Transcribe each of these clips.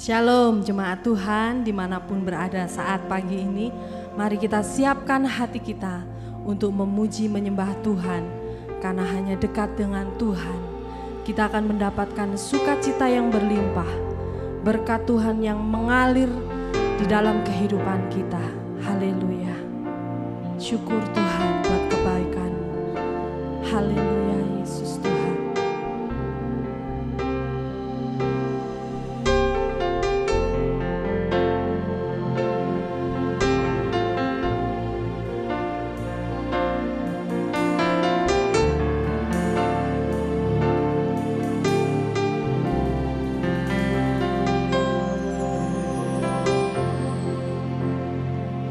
Shalom jemaat Tuhan dimanapun berada saat pagi ini. Mari kita siapkan hati kita untuk memuji menyembah Tuhan. Karena hanya dekat dengan Tuhan kita akan mendapatkan sukacita yang berlimpah. Berkat Tuhan yang mengalir di dalam kehidupan kita. Haleluya. Syukur Tuhan buat kebaikan-Mu. Haleluya Yesus Tuhan.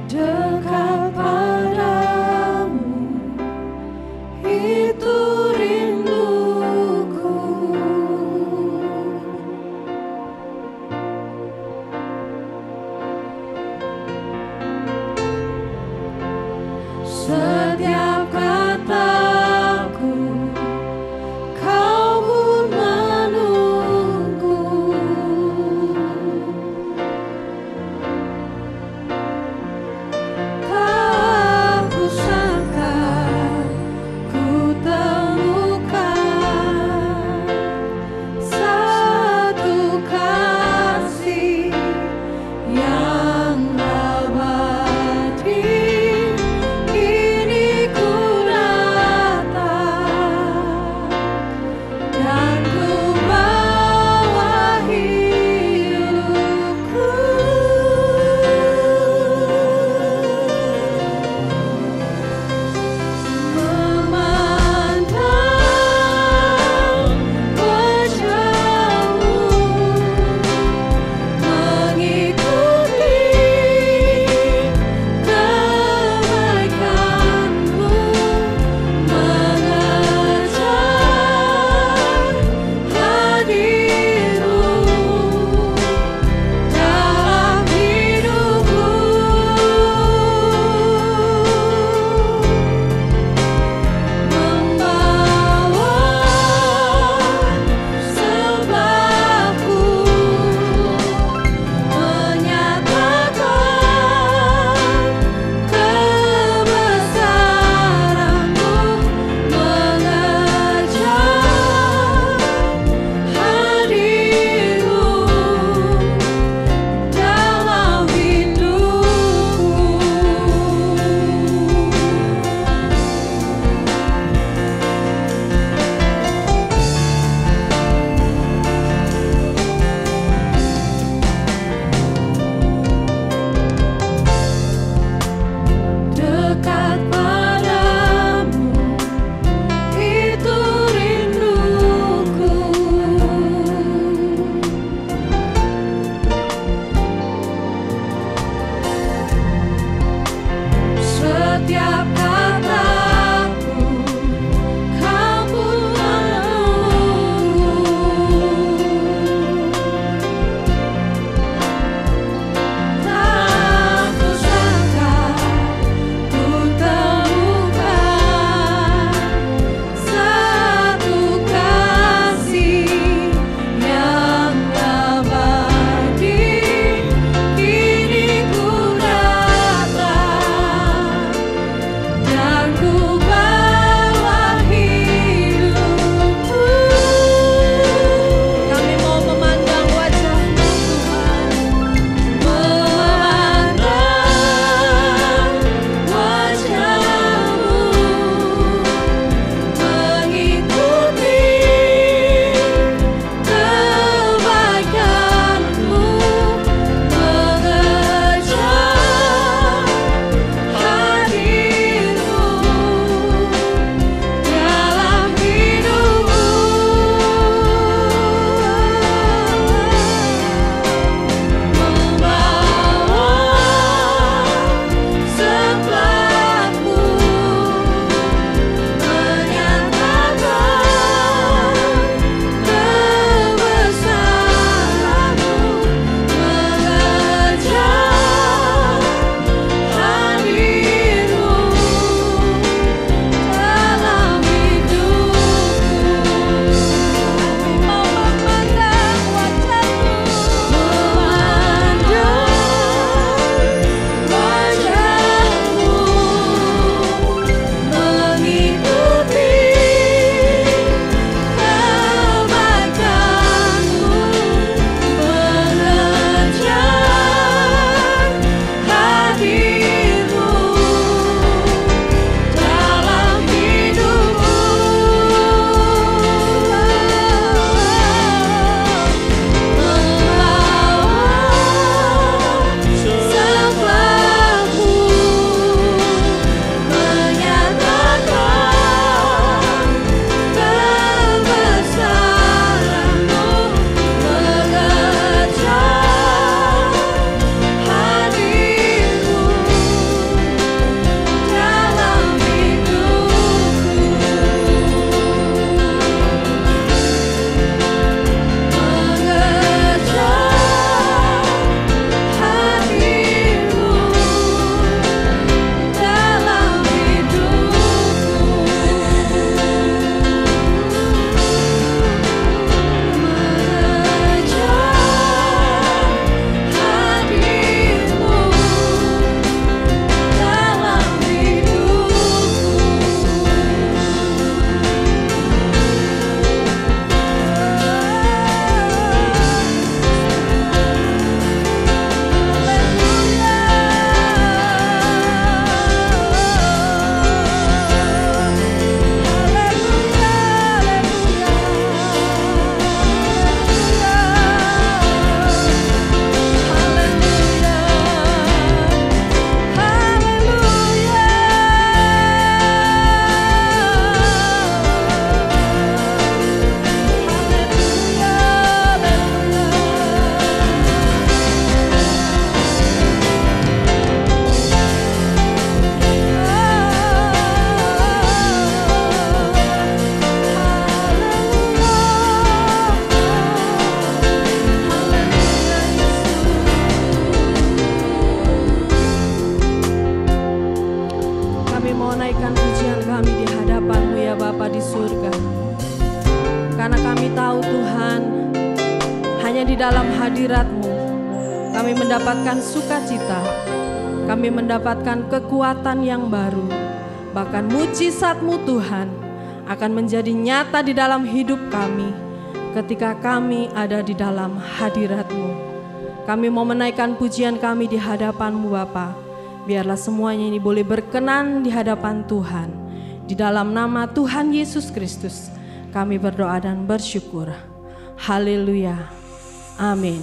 Dekat padamu itu karena kami tahu Tuhan, hanya di dalam hadirat-Mu kami mendapatkan sukacita, kami mendapatkan kekuatan yang baru. Bahkan mujizat-Mu Tuhan akan menjadi nyata di dalam hidup kami ketika kami ada di dalam hadirat-Mu. Kami mau menaikkan pujian kami di hadapan-Mu Bapa. Biarlah semuanya ini boleh berkenan di hadapan Tuhan. Di dalam nama Tuhan Yesus Kristus kami berdoa dan bersyukur. Haleluya. Amin.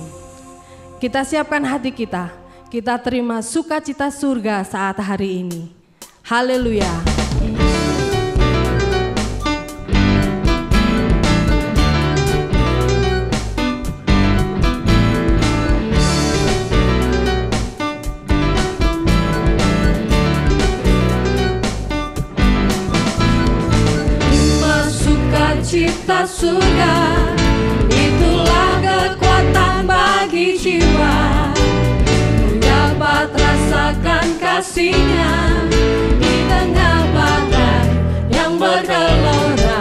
Kita siapkan hati kita. Kita terima sukacita surga saat hari ini. Haleluya. Sukacita surga, itulah kekuatan bagi jiwa. Dapat rasakan kasih-Nya di tengah badai yang bergelora.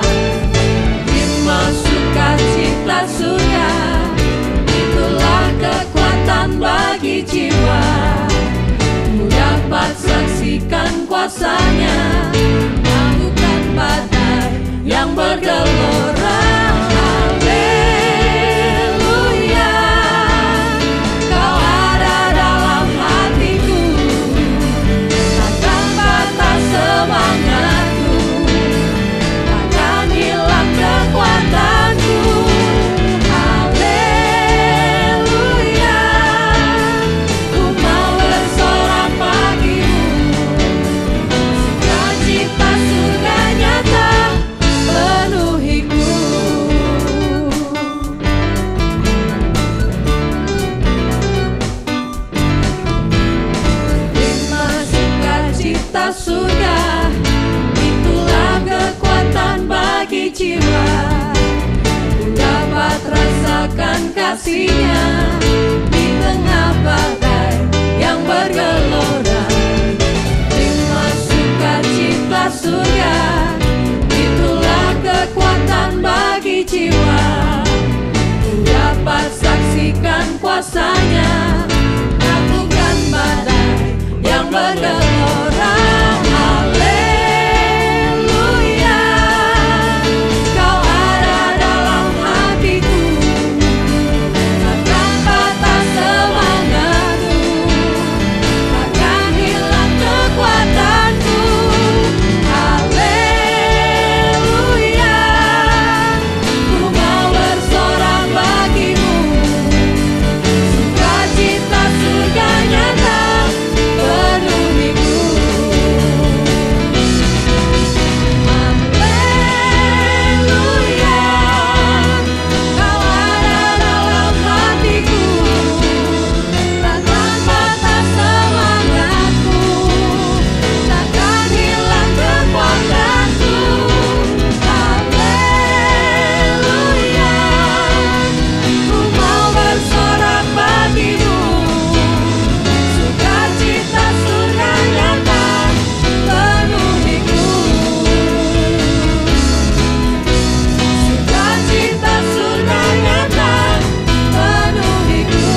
Terima sukacita surga, itulah kekuatan bagi jiwa. Dapat saksikan kuasa-Nya melakukan badai yang bergelora. Haleluya, Kau ada dalam hatiku, takkan patah semangatku, takkan hilang kekuatanku. Haleluya, ku mau bersorak bagimu, sukacita surga nyata penuhiku. Terima sukacita surga, itulah kekuatan bagi jiwa. Ku dapat rasakan kasih-Nya di tengah badai yang bergelora. Terima sukacita surga, itulah kekuatan bagi jiwa. Ku dapat saksikan kuasa-Nya melakukan badai yang bergelora. Haleluya, Kau ada dalam hatiku, takkan patah semangatku, takkan hilang kekuatanku. Haleluya, ku mau bersorak bagimu, sukacita surga nyata penuhiku. Haleluya, Kau ada dalam hatiku, takkan patah semangatku, takkan hilang kekuatanku. Haleluya, ku mau bersorak bagimu, sukacita surga nyata penuhiku. Sukacita surga nyata penuhiku.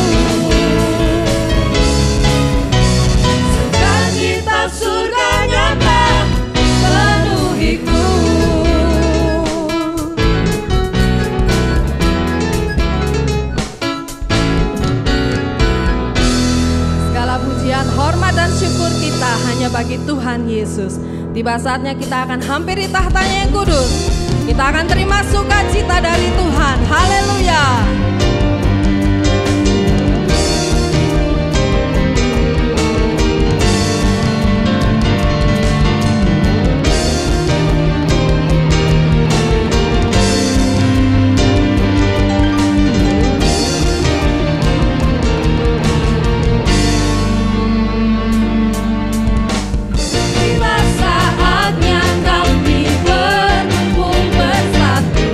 Sukacita surga nyata penuhiku. Segala pujian, hormat dan syukur kita hanya bagi Tuhan Yesus. Tiba saatnya kita akan hampiri tahtanya yang kudus. Kita akan terima sukacita dari Tuhan. Haleluya. Tiba saatnya kami berkumpul bersatu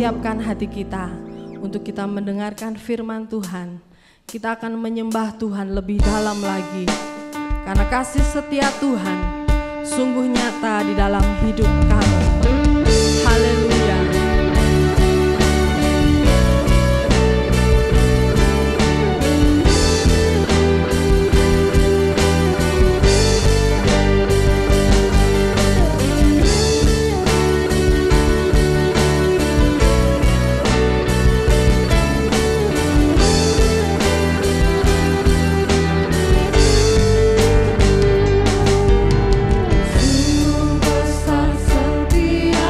siapkan hati kita untuk kita mendengarkan firman Tuhan. Kita akan menyembah Tuhan lebih dalam lagi, karena kasih setia Tuhan sungguh nyata di dalam hidup kami. Haleluya. Besar setia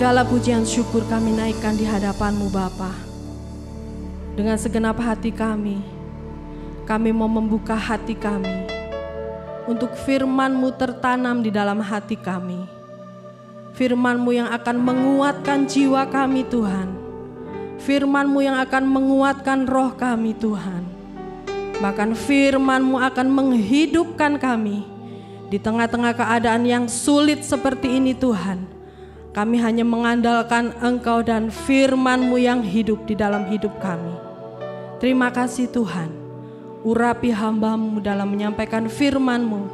Segala pujian syukur kami naikkan di hadapan-Mu Bapa. Dengan segenap hati kami mau membuka hati kami untuk firman-Mu tertanam di dalam hati kami. Firman-Mu yang akan menguatkan jiwa kami Tuhan. Firman-Mu yang akan menguatkan roh kami Tuhan. Bahkan firman-Mu akan menghidupkan kami di tengah-tengah keadaan yang sulit seperti ini Tuhan. Kami hanya mengandalkan Engkau dan firman-Mu yang hidup di dalam hidup kami. Terima kasih Tuhan. Urapi hamba-Mu dalam menyampaikan firman-Mu.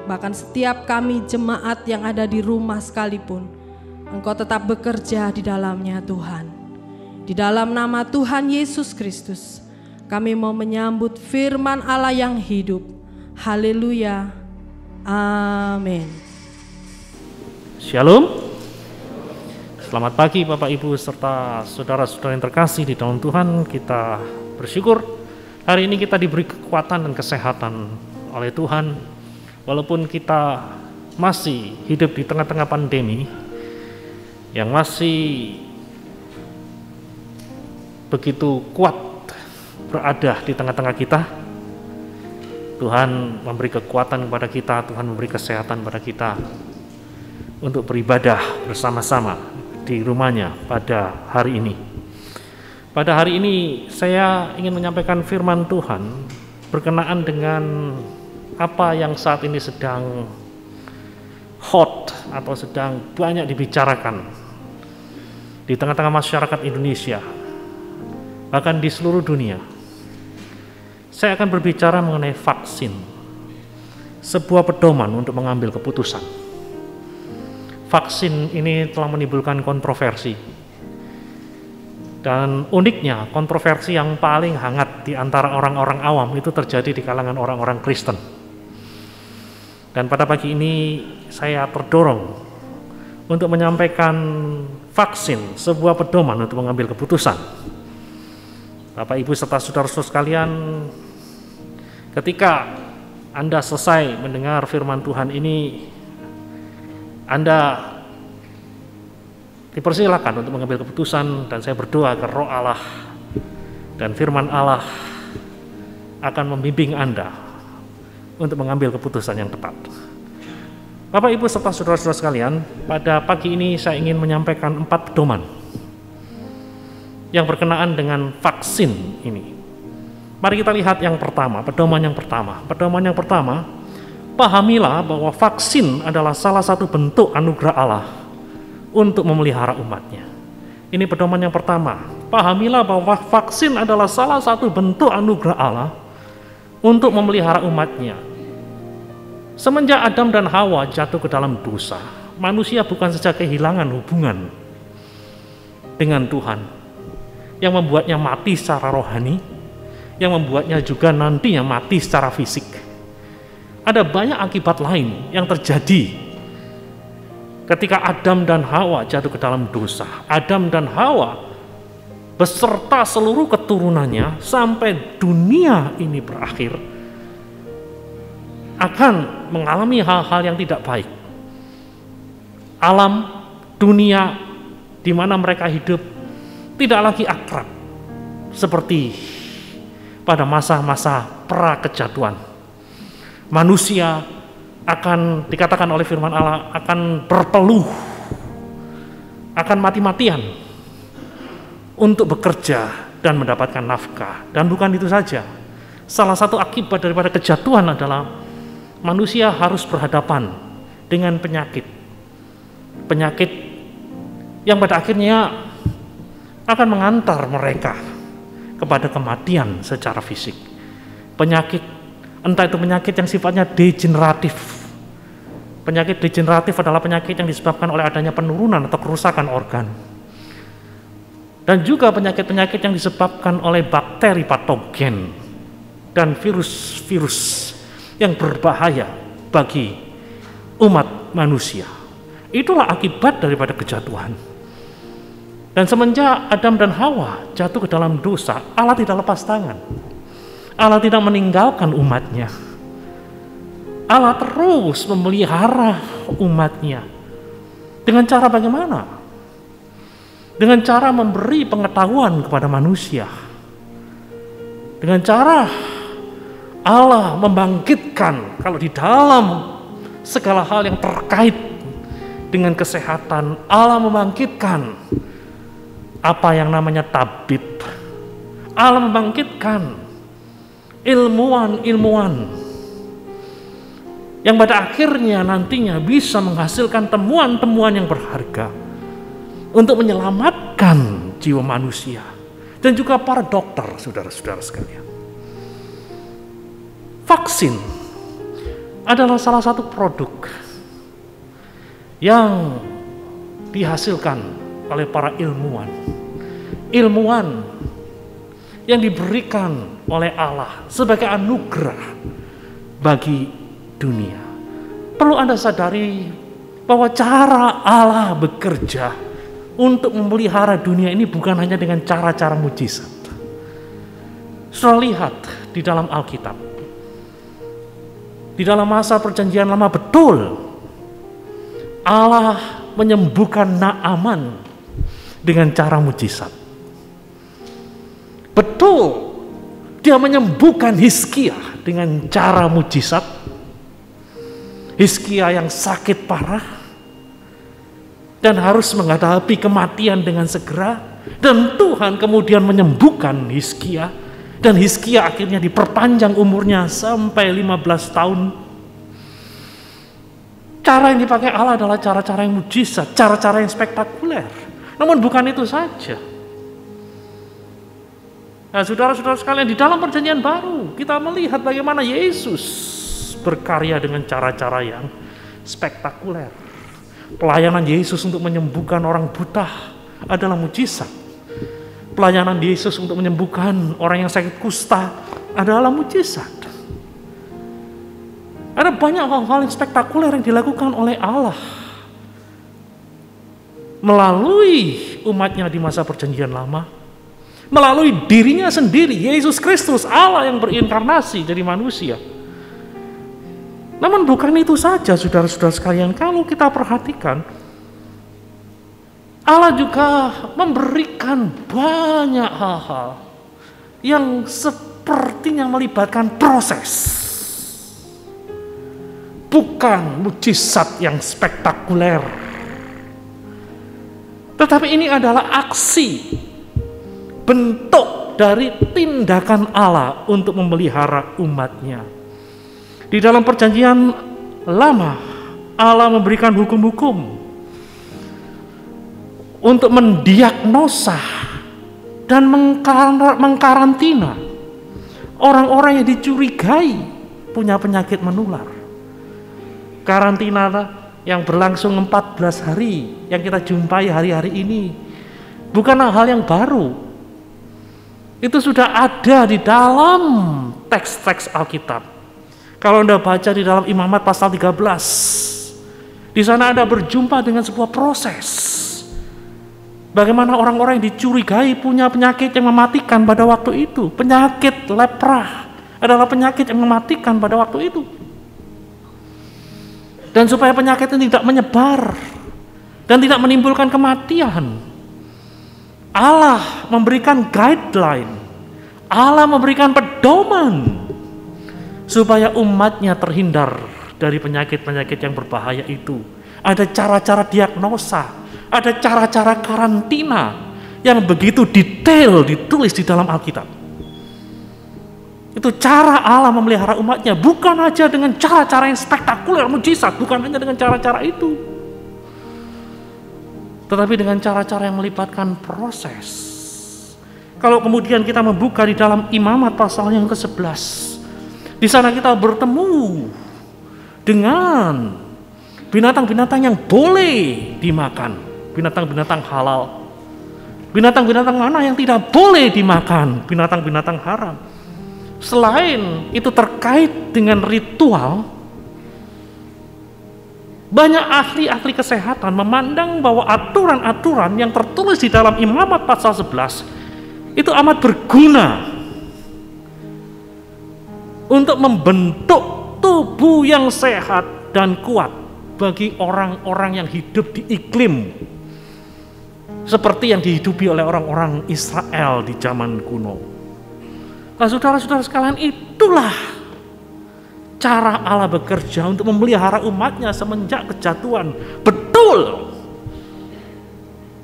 Bahkan setiap kami jemaat yang ada di rumah sekalipun, Engkau tetap bekerja di dalamnya Tuhan. Di dalam nama Tuhan Yesus Kristus, kami mau menyambut firman Allah yang hidup. Haleluya. Amin. Shalom. Selamat pagi Bapak Ibu serta saudara-saudara yang terkasih di dalam Tuhan. Kita bersyukur hari ini kita diberi kekuatan dan kesehatan oleh Tuhan. Walaupun kita masih hidup di tengah-tengah pandemi yang masih begitu kuat berada di tengah-tengah kita, Tuhan memberi kekuatan kepada kita, Tuhan memberi kesehatan kepada kita untuk beribadah bersama-sama di rumahnya pada hari ini. Pada hari ini saya ingin menyampaikan firman Tuhan berkenaan dengan apa yang saat ini sedang hot atau sedang banyak dibicarakan di tengah-tengah masyarakat Indonesia, bahkan di seluruh dunia. Saya akan berbicara mengenai vaksin, sebuah pedoman untuk mengambil keputusan. Vaksin ini telah menimbulkan kontroversi. Dan uniknya, kontroversi yang paling hangat di antara orang-orang awam itu terjadi di kalangan orang-orang Kristen. Dan pada pagi ini saya terdorong untuk menyampaikan vaksin, sebuah pedoman untuk mengambil keputusan. Bapak Ibu serta saudara-saudara sekalian, ketika Anda selesai mendengar firman Tuhan ini, Anda dipersilakan untuk mengambil keputusan, dan saya berdoa agar Roh Allah dan firman Allah akan membimbing Anda untuk mengambil keputusan yang tepat. Bapak Ibu serta saudara-saudara sekalian, pada pagi ini saya ingin menyampaikan 4 pedoman yang berkenaan dengan vaksin ini. Mari kita lihat yang pertama, pedoman yang pertama. Pedoman yang pertama, pahamilah bahwa vaksin adalah salah satu bentuk anugerah Allah untuk memelihara umatnya. Ini pedoman yang pertama. Pahamilah bahwa vaksin adalah salah satu bentuk anugerah Allah untuk memelihara umatnya. Semenjak Adam dan Hawa jatuh ke dalam dosa, manusia bukan saja kehilangan hubungan dengan Tuhan, yang membuatnya mati secara rohani, yang membuatnya juga nantinya mati secara fisik. Ada banyak akibat lain yang terjadi ketika Adam dan Hawa jatuh ke dalam dosa. Adam dan Hawa beserta seluruh keturunannya sampai dunia ini berakhir akan mengalami hal-hal yang tidak baik. Alam, dunia di mana mereka hidup tidak lagi akrab seperti pada masa-masa pra-kejatuhan. Manusia akan dikatakan oleh firman Allah akan berpeluh, akan mati-matian untuk bekerja dan mendapatkan nafkah. Dan bukan itu saja, salah satu akibat daripada kejatuhan adalah manusia harus berhadapan dengan penyakit yang pada akhirnya akan mengantar mereka kepada kematian secara fisik. Penyakit, entah itu penyakit yang sifatnya degeneratif. Penyakit degeneratif adalah penyakit yang disebabkan oleh adanya penurunan atau kerusakan organ. Dan juga penyakit-penyakit yang disebabkan oleh bakteri patogen dan virus-virus yang berbahaya bagi umat manusia. Itulah akibat daripada kejatuhan. Dan semenjak Adam dan Hawa jatuh ke dalam dosa, Allah tidak lepas tangan. Allah tidak meninggalkan umatnya. Allah terus memelihara umatnya. Dengan cara bagaimana? dengan cara memberi pengetahuan kepada manusia, dengan cara Allah membangkitkan, kalau di dalam segala hal yang terkait dengan kesehatan, Allah membangkitkan apa yang namanya tabib. Allah membangkitkan ilmuwan-ilmuwan yang pada akhirnya nantinya bisa menghasilkan temuan-temuan yang berharga untuk menyelamatkan jiwa manusia, dan juga para dokter, saudara-saudara sekalian. Vaksin adalah salah satu produk yang dihasilkan oleh para ilmuwan yang diberikan oleh Allah sebagai anugerah bagi dunia. Perlu Anda sadari bahwa cara Allah bekerja untuk memelihara dunia ini bukan hanya dengan cara-cara mujizat. Saudara lihat di dalam Alkitab, di dalam masa perjanjian lama betul Allah menyembuhkan Naaman dengan cara mujizat. Betul, dia menyembuhkan Hizkia dengan cara mujizat. Hizkia yang sakit parah dan harus menghadapi kematian dengan segera, dan Tuhan kemudian menyembuhkan Hizkia, dan Hizkia akhirnya diperpanjang umurnya sampai 15 tahun. Cara yang dipakai Allah adalah cara-cara yang mujizat, cara-cara yang spektakuler. Namun bukan itu saja. Nah, saudara-saudara sekalian, di dalam perjanjian baru kita melihat bagaimana Yesus berkarya dengan cara-cara yang spektakuler. Pelayanan Yesus untuk menyembuhkan orang buta adalah mujizat. Pelayanan Yesus untuk menyembuhkan orang yang sakit kusta adalah mujizat. Ada banyak hal-hal yang spektakuler yang dilakukan oleh Allah melalui umatnya di masa perjanjian lama, melalui dirinya sendiri, Yesus Kristus, Allah yang berinkarnasi jadi manusia. Namun bukan itu saja, saudara-saudara sekalian. Kalau kita perhatikan, Allah juga memberikan banyak hal-hal yang sepertinya melibatkan proses. Bukan mujizat yang spektakuler, tetapi ini adalah aksi, bentuk dari tindakan Allah untuk memelihara umatnya. Di dalam perjanjian lama, Allah memberikan hukum-hukum untuk mendiagnosa dan mengkarantina orang-orang yang dicurigai punya penyakit menular. Karantina yang berlangsung 14 hari yang kita jumpai hari-hari ini bukanlah hal yang baru. Itu sudah ada di dalam teks-teks Alkitab. Kalau Anda baca di dalam Imamat pasal 13, di sana Anda berjumpa dengan sebuah proses. Bagaimana orang-orang yang dicurigai punya penyakit yang mematikan pada waktu itu. Penyakit lepra adalah penyakit yang mematikan pada waktu itu. Dan supaya penyakit ini tidak menyebar dan tidak menimbulkan kematian, Allah memberikan guideline, Allah memberikan pedoman supaya umatnya terhindar dari penyakit-penyakit yang berbahaya itu. Ada cara-cara diagnosa, ada cara-cara karantina yang begitu detail ditulis di dalam Alkitab. Itu cara Allah memelihara umatnya, bukan aja dengan cara-cara yang spektakuler, mujizat, bukan hanya dengan cara-cara itu, tetapi dengan cara-cara yang melibatkan proses. Kalau kemudian kita membuka di dalam Imamat pasal yang ke-11, di sana kita bertemu dengan binatang-binatang yang boleh dimakan, binatang-binatang halal. Binatang-binatang mana yang tidak boleh dimakan? Binatang-binatang haram. Selain itu terkait dengan ritual, banyak ahli-ahli kesehatan memandang bahwa aturan-aturan yang tertulis di dalam Imamat pasal 11 itu amat berguna untuk membentuk tubuh yang sehat dan kuat bagi orang-orang yang hidup di iklim seperti yang dihidupi oleh orang-orang Israel di zaman kuno. Nah, saudara-saudara sekalian, itulah cara Allah bekerja untuk memelihara umatnya semenjak kejatuhan. Betul.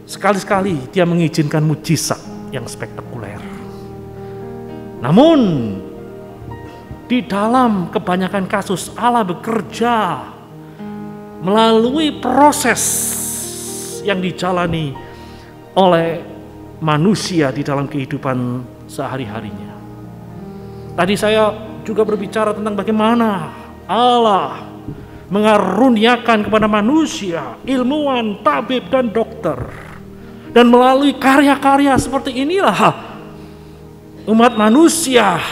Sekali-sekali dia mengizinkan mujizat yang spektakuler. Namun di dalam kebanyakan kasus Allah bekerja melalui proses yang dijalani oleh manusia di dalam kehidupan sehari-harinya. Tadi saya juga berbicara tentang bagaimana Allah mengaruniakan kepada manusia ilmuwan, tabib, dan dokter. Dan melalui karya-karya seperti inilah umat manusia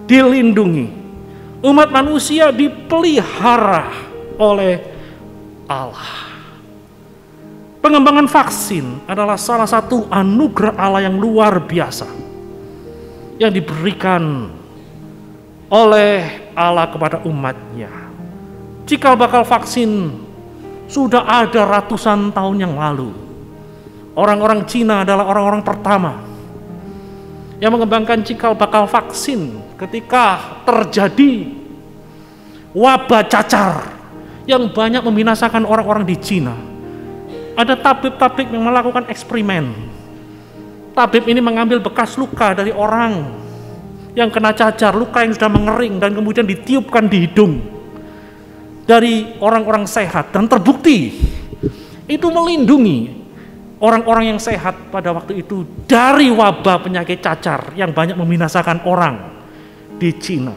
dilindungi. Umat manusia dipelihara oleh Allah. Pengembangan vaksin adalah salah satu anugerah Allah yang luar biasa yang diberikan oleh Allah kepada umatnya. Cikal bakal vaksin sudah ada ratusan tahun yang lalu. Orang-orang Cina adalah orang-orang pertama yang mengembangkan cikal bakal vaksin ketika terjadi wabah cacar yang banyak membinasakan orang-orang di Cina. Ada tabib-tabib yang melakukan eksperimen. Tabib ini mengambil bekas luka dari orang yang kena cacar, luka yang sudah mengering, dan kemudian ditiupkan di hidung dari orang-orang sehat, dan terbukti itu melindungi orang-orang yang sehat pada waktu itu dari wabah penyakit cacar yang banyak membinasakan orang di Cina.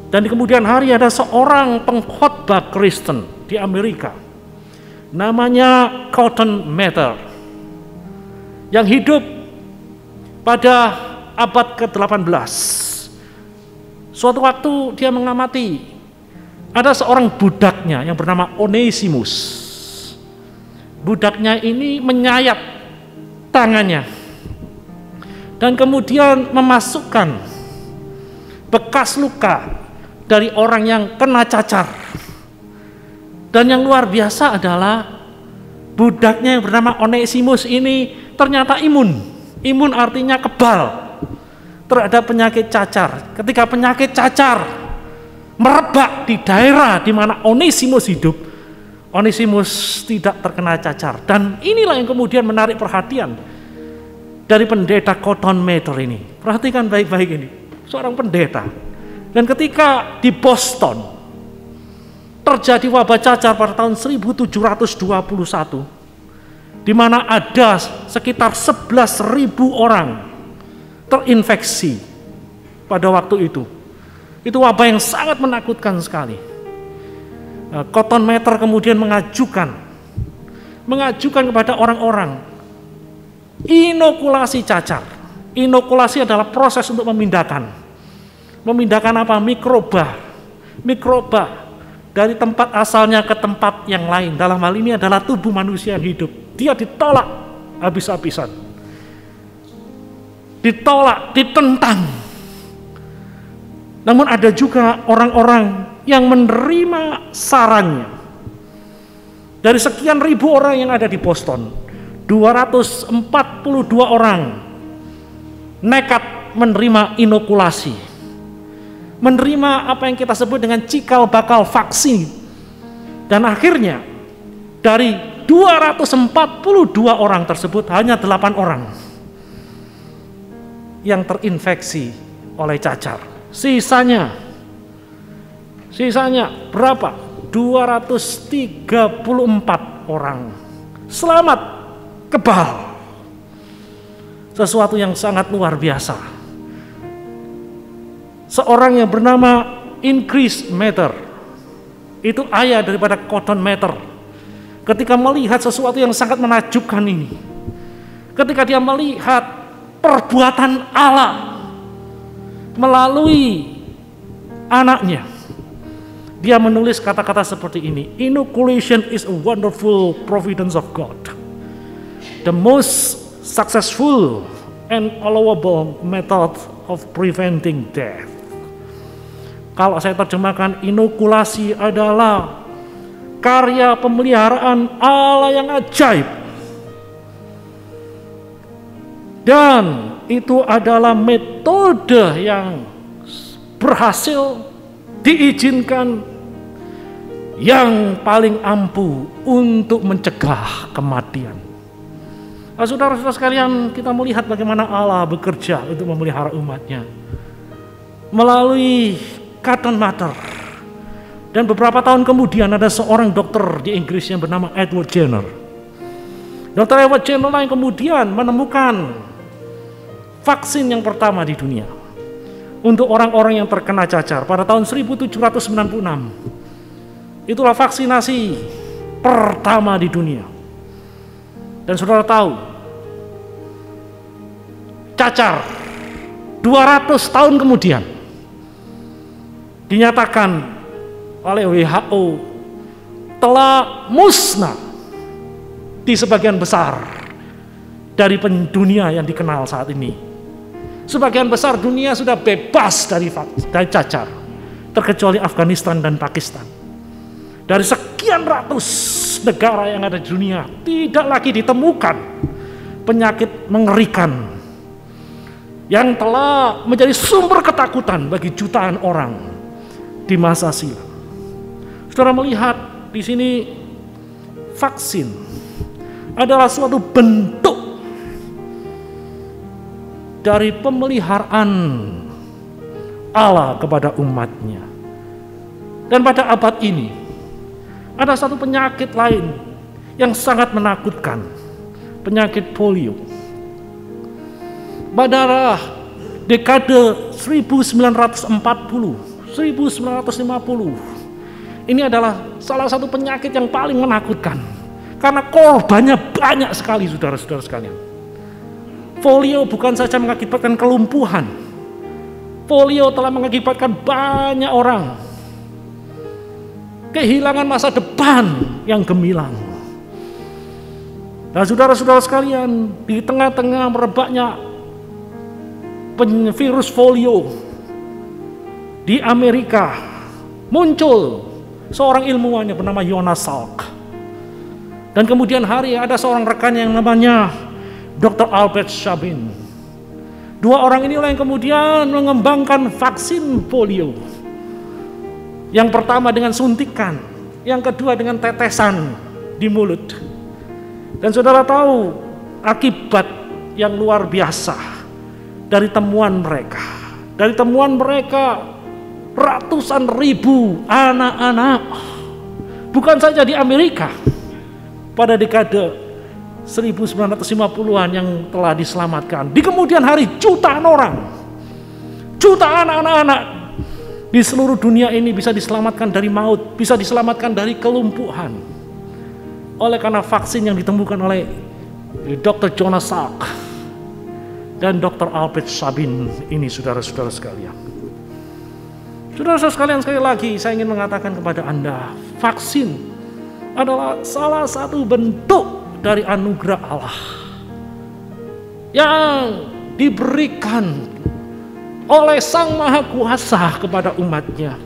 Dan di kemudian hari ada seorang pengkhotbah Kristen di Amerika, namanya Cotton Mather, yang hidup pada abad ke-18. Suatu waktu dia mengamati ada seorang budaknya yang bernama Onesimus. Budaknya ini menyayat tangannya dan kemudian memasukkan bekas luka dari orang yang kena cacar. Dan yang luar biasa adalah budaknya yang bernama Onesimus ini ternyata imun. Imun artinya kebal terhadap penyakit cacar. Ketika penyakit cacar merebak di daerah di mana Onesimus hidup, Onesimus tidak terkena cacar. Dan inilah yang kemudian menarik perhatian dari pendeta Cotton Mather ini. Perhatikan baik-baik ini, seorang pendeta. Dan ketika di Boston terjadi wabah cacar pada tahun 1721, di mana ada sekitar 11.000 orang terinfeksi pada waktu itu. Itu wabah yang sangat menakutkan sekali. Cotton Mather kemudian mengajukan kepada orang-orang inokulasi cacar. Inokulasi adalah proses untuk memindahkan apa? Mikroba dari tempat asalnya ke tempat yang lain. Dalam hal ini adalah tubuh manusia yang hidup. Dia ditolak habis-habisan. Ditolak, ditentang. Namun ada juga orang-orang yang menerima sarannya. Dari sekian ribu orang yang ada di Boston, 242 orang nekat menerima inokulasi. Menerima apa yang kita sebut dengan cikal bakal vaksin. Dan akhirnya dari 242 orang tersebut hanya 8 orang yang terinfeksi oleh cacar. Sisanya berapa? 234 orang selamat, kebal. Sesuatu yang sangat luar biasa. Seorang yang bernama Increase Mather, itu ayah daripada Cotton Mather, ketika melihat sesuatu yang sangat menakjubkan ini, ketika dia melihat perbuatan Allah melalui anaknya, dia menulis kata-kata seperti ini: inoculation is a wonderful providence of God, the most successful and allowable method of preventing death. Kalau saya terjemahkan, inokulasi adalah karya pemeliharaan Allah yang ajaib Dan itu adalah metode yang berhasil diizinkan yang paling ampuh untuk mencegah kematian. Nah, saudara-saudara sekalian, kita melihat bagaimana Allah bekerja untuk memelihara umatnya melalui cotton mather. Dan beberapa tahun kemudian ada seorang dokter di Inggris yang bernama Edward Jenner. Dr. Edward Jenner yang kemudian menemukan vaksin yang pertama di dunia untuk orang-orang yang terkena cacar pada tahun 1796. Itulah vaksinasi pertama di dunia. Dan saudara tahu, cacar 200 tahun kemudian dinyatakan oleh WHO telah musnah di sebagian besar dari dunia yang dikenal saat ini. Sebagian besar dunia sudah bebas dari cacar, terkecuali Afghanistan dan Pakistan. Dari sekian ratus negara yang ada di dunia, tidak lagi ditemukan penyakit mengerikan yang telah menjadi sumber ketakutan bagi jutaan orang di masa silam. Saudara melihat di sini vaksin adalah suatu bentuk dari pemeliharaan Allah kepada umatnya. Dan pada abad ini ada satu penyakit lain yang sangat menakutkan, penyakit polio. Pada dekade 1940, 1950, ini adalah salah satu penyakit yang paling menakutkan karena korbannya banyak sekali, saudara-saudara sekalian. Polio bukan saja mengakibatkan kelumpuhan, polio telah mengakibatkan banyak orang kehilangan masa depan yang gemilang. Nah, saudara-saudara sekalian, di tengah-tengah merebaknya virus polio di Amerika, muncul seorang ilmuwan yang bernama Jonas Salk. Dan kemudian hari ada seorang rekan yang namanya Dr. Albert Sabin. Dua orang inilah yang kemudian mengembangkan vaksin polio. Yang pertama dengan suntikan, yang kedua dengan tetesan di mulut. Dan saudara tahu akibat yang luar biasa dari temuan mereka. Dari temuan mereka ratusan ribu anak-anak, bukan saja di Amerika, pada dekade 1950-an yang telah diselamatkan. Di kemudian hari jutaan orang, jutaan anak-anak di seluruh dunia ini bisa diselamatkan dari maut, bisa diselamatkan dari kelumpuhan oleh karena vaksin yang ditemukan oleh Dr. Jonas Salk dan Dr. Albert Sabin ini, saudara-saudara sekalian. Saudara-saudara sekalian, sekali lagi saya ingin mengatakan kepada Anda, vaksin adalah salah satu bentuk dari anugerah Allah yang diberikan oleh Sang Maha Kuasa kepada umatnya.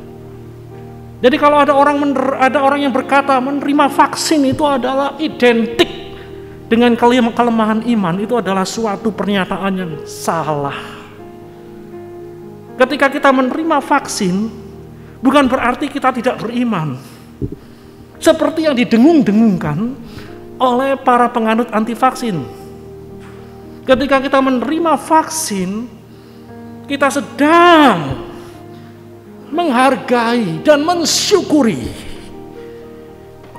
Jadi kalau ada orang yang berkata menerima vaksin itu adalah identik dengan kelemahan iman, itu adalah suatu pernyataan yang salah. Ketika kita menerima vaksin, bukan berarti kita tidak beriman. Seperti yang didengung-dengungkan oleh para penganut anti vaksin. Ketika kita menerima vaksin, kita sedang menghargai dan mensyukuri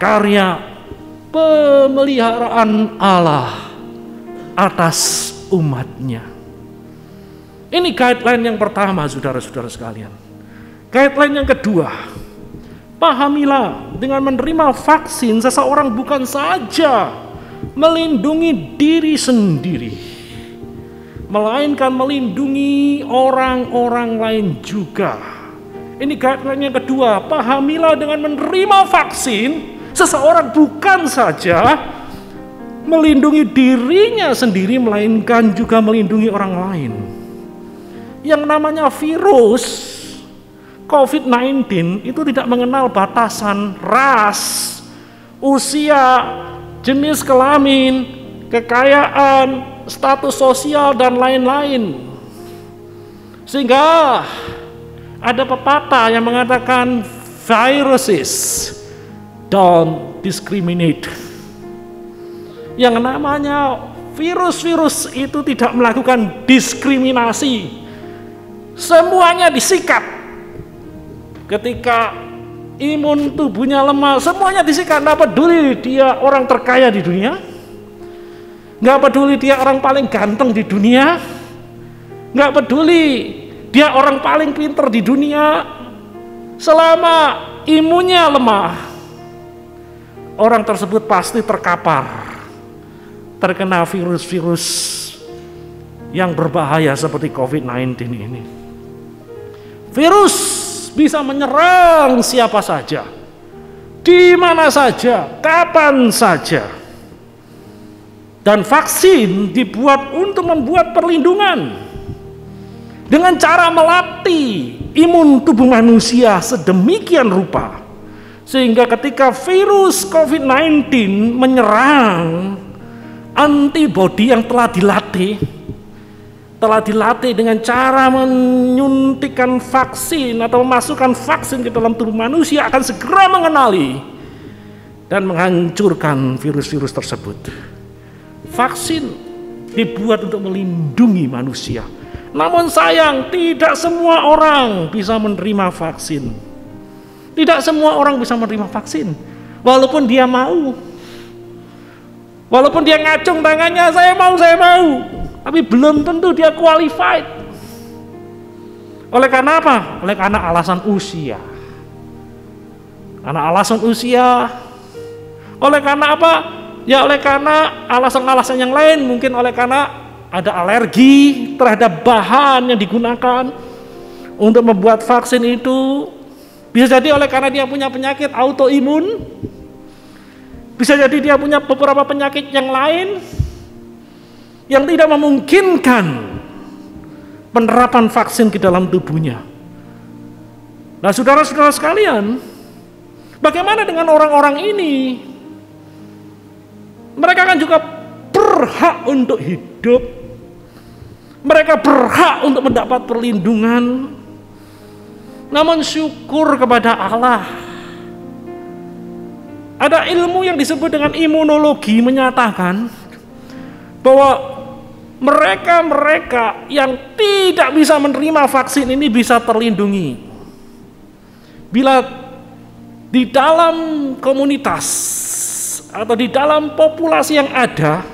karya pemeliharaan Allah atas umatnya. Ini guideline yang pertama, saudara-saudara sekalian. Guideline yang kedua, pahamilah dengan menerima vaksin seseorang bukan saja melindungi diri sendiri, melainkan melindungi orang-orang lain juga. Ini guideline yang kedua, pahamilah dengan menerima vaksin seseorang bukan saja melindungi dirinya sendiri, melainkan juga melindungi orang lain. Yang namanya virus COVID-19 itu tidak mengenal batasan ras, usia, jenis kelamin, kekayaan, status sosial dan lain-lain. Sehingga ada pepatah yang mengatakan viruses don't discriminate. Yang namanya virus-virus itu tidak melakukan diskriminasi. Semuanya disikat. Ketika imun tubuhnya lemah, semuanya disikat. Nggak peduli dia orang terkaya di dunia, nggak peduli dia orang paling ganteng di dunia, nggak peduli dia orang paling pintar di dunia. Selama imunnya lemah, orang tersebut pasti terkapar, terkena virus-virus yang berbahaya seperti COVID-19 ini. Virus bisa menyerang siapa saja, di mana saja, kapan saja. Dan vaksin dibuat untuk membuat perlindungan dengan cara melatih imun tubuh manusia sedemikian rupa, sehingga ketika virus COVID-19 menyerang, antibodi yang telah dilatih dengan cara menyuntikkan vaksin atau memasukkan vaksin ke dalam tubuh manusia akan segera mengenali dan menghancurkan virus-virus tersebut. Vaksin dibuat untuk melindungi manusia. Namun sayang, tidak semua orang bisa menerima vaksin. Tidak semua orang bisa menerima vaksin, walaupun dia mau. Walaupun dia ngacung tangannya, saya mau. Tapi belum tentu dia qualified. Oleh karena apa? Oleh karena alasan usia. Oleh karena apa? Ya oleh karena alasan-alasan yang lain. Mungkin oleh karena ada alergi terhadap bahan yang digunakan untuk membuat vaksin itu. Bisa jadi oleh karena dia punya penyakit autoimun. Bisa jadi dia punya beberapa penyakit yang lain yang tidak memungkinkan penerapan vaksin ke dalam tubuhnya. Nah, saudara-saudara sekalian, bagaimana dengan orang-orang ini? Mereka kan juga berhak untuk hidup. Mereka berhak untuk mendapat perlindungan. Namun syukur kepada Allah, ada ilmu yang disebut dengan imunologi menyatakan bahwa mereka yang tidak bisa menerima vaksin ini bisa terlindungi bila di dalam komunitas atau di dalam populasi yang ada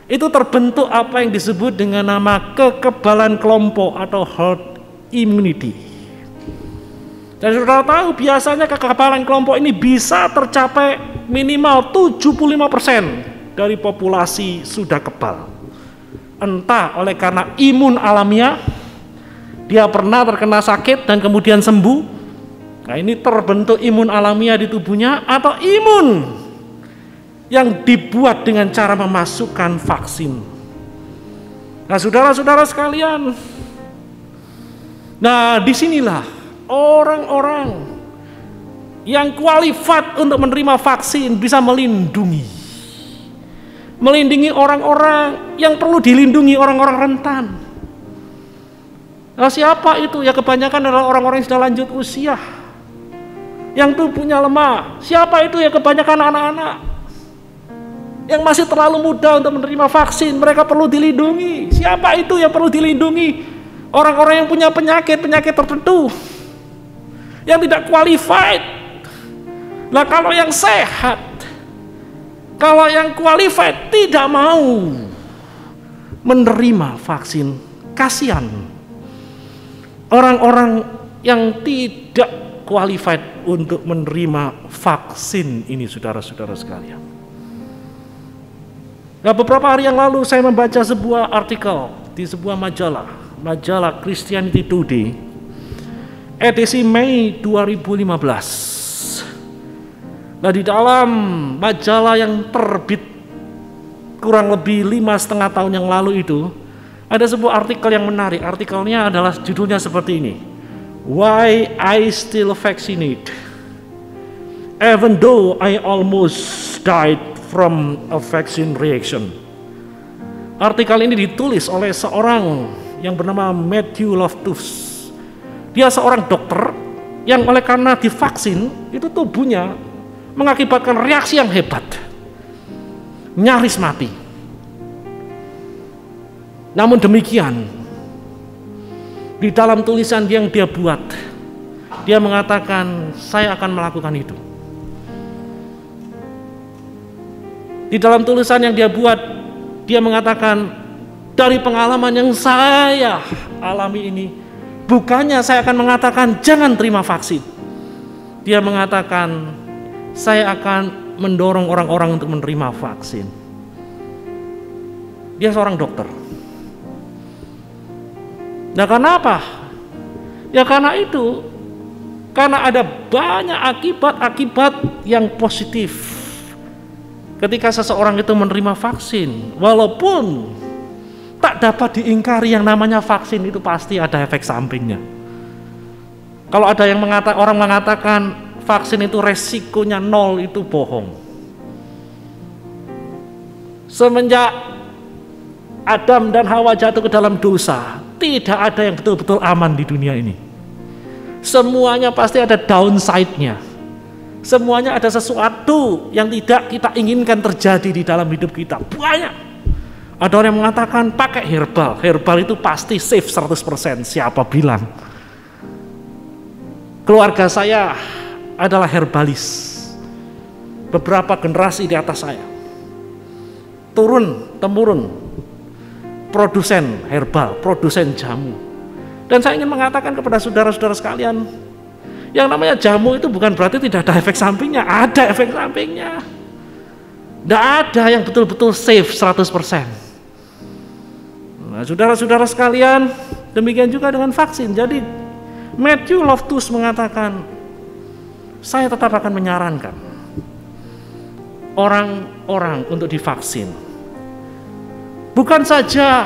itu terbentuk apa yang disebut dengan nama kekebalan kelompok atau herd immunity. Dan saudara tahu biasanya kekebalan kelompok ini bisa tercapai minimal 75% dari populasi sudah kebal. Entah oleh karena imun alamiah, dia pernah terkena sakit dan kemudian sembuh. Nah ini terbentuk imun alamiah di tubuhnya, atau imun yang dibuat dengan cara memasukkan vaksin. Nah saudara-saudara sekalian, nah disinilah orang-orang yang qualified untuk menerima vaksin bisa melindungi orang-orang yang perlu dilindungi, orang-orang rentan. Nah siapa itu? Ya kebanyakan adalah orang-orang yang sudah lanjut usia, yang tubuhnya lemah. Siapa itu? Ya kebanyakan anak-anak yang masih terlalu muda untuk menerima vaksin. Mereka perlu dilindungi. Siapa itu yang perlu dilindungi? Orang-orang yang punya penyakit tertentu, yang tidak qualified. Nah kalau yang sehat, kalau yang qualified tidak mau menerima vaksin, kasihan orang-orang yang tidak qualified untuk menerima vaksin ini, saudara-saudara sekalian. Nah beberapa hari yang lalu saya membaca sebuah artikel di sebuah majalah Christianity Today, edisi Mei 2015. Nah di dalam majalah yang terbit kurang lebih 5,5 tahun yang lalu itu, ada sebuah artikel yang menarik. Artikelnya adalah judulnya seperti ini: Why I Still Vaccinate Even Though I Almost Died from a Vaccine Reaction. Artikel ini ditulis oleh seorang yang bernama Matthew Loftus. Dia seorang dokter yang oleh karena divaksin itu tubuhnya mengakibatkan reaksi yang hebat, nyaris mati. Namun demikian, di dalam tulisan yang dia buat, dia mengatakan, saya akan melakukan itu. Di dalam tulisan yang dia buat, dia mengatakan, dari pengalaman yang saya alami ini, bukannya saya akan mengatakan jangan terima vaksin. Dia mengatakan, saya akan mendorong orang-orang untuk menerima vaksin. Dia seorang dokter. Nah, karena apa? Ya karena itu, karena ada banyak akibat-akibat yang positif ketika seseorang itu menerima vaksin. Walaupun tak dapat diingkari yang namanya vaksin itu pasti ada efek sampingnya. Kalau ada yang orang mengatakan vaksin itu resikonya 0, itu bohong. Semenjak Adam dan Hawa jatuh ke dalam dosa, tidak ada yang betul-betul aman di dunia ini. Semuanya pasti ada downside-nya. Semuanya ada sesuatu yang tidak kita inginkan terjadi di dalam hidup kita. Banyak. Ada orang yang mengatakan pakai herbal. Herbal itu pasti safe 100%. Siapa bilang? Keluarga saya adalah herbalis. Beberapa generasi di atas saya. Turun-temurun. Produsen herbal, produsen jamu. Dan saya ingin mengatakan kepada saudara-saudara sekalian, yang namanya jamu itu bukan berarti tidak ada efek sampingnya, ada efek sampingnya. Tidak ada yang betul-betul safe 100%. Nah, saudara-saudara sekalian, demikian juga dengan vaksin. Jadi Matthew Loftus mengatakan, saya tetap akan menyarankan orang-orang untuk divaksin. Bukan saja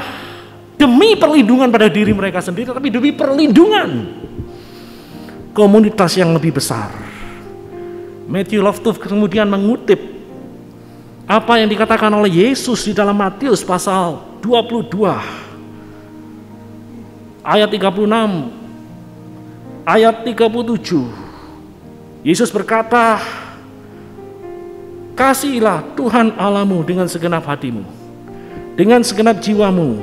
demi perlindungan pada diri mereka sendiri, tapi demi perlindungan komunitas yang lebih besar. Matthew Loftus kemudian mengutip apa yang dikatakan oleh Yesus di dalam Matius pasal 22 ayat 36 ayat 37. Yesus berkata, kasihilah Tuhan Allahmu dengan segenap hatimu, dengan segenap jiwamu,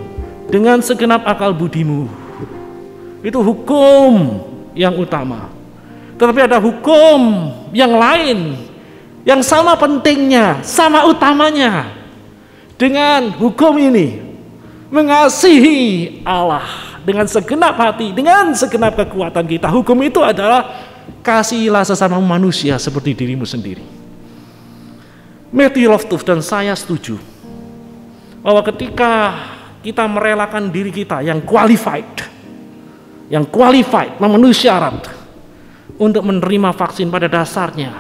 dengan segenap akal budimu. Itu hukum yang utama. Tetapi ada hukum yang lain yang sama pentingnya, sama utamanya dengan hukum ini. Mengasihi Allah dengan segenap hati, dengan segenap kekuatan kita. Hukum itu adalah kasihilah sesama manusia seperti dirimu sendiri. Matthew Loftus dan saya setuju bahwa ketika kita merelakan diri kita yang qualified memenuhi syarat untuk menerima vaksin, pada dasarnya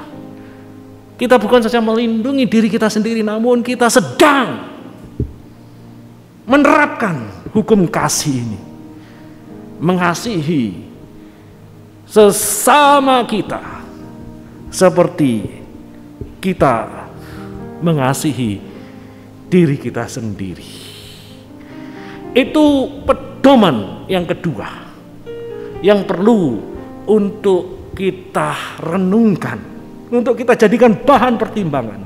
kita bukan saja melindungi diri kita sendiri, namun kita sedang menerapkan hukum kasih ini, mengasihi sesama kita seperti kita mengasihi diri kita sendiri. Itu pedoman yang kedua yang perlu untuk kita renungkan, untuk kita jadikan bahan pertimbangan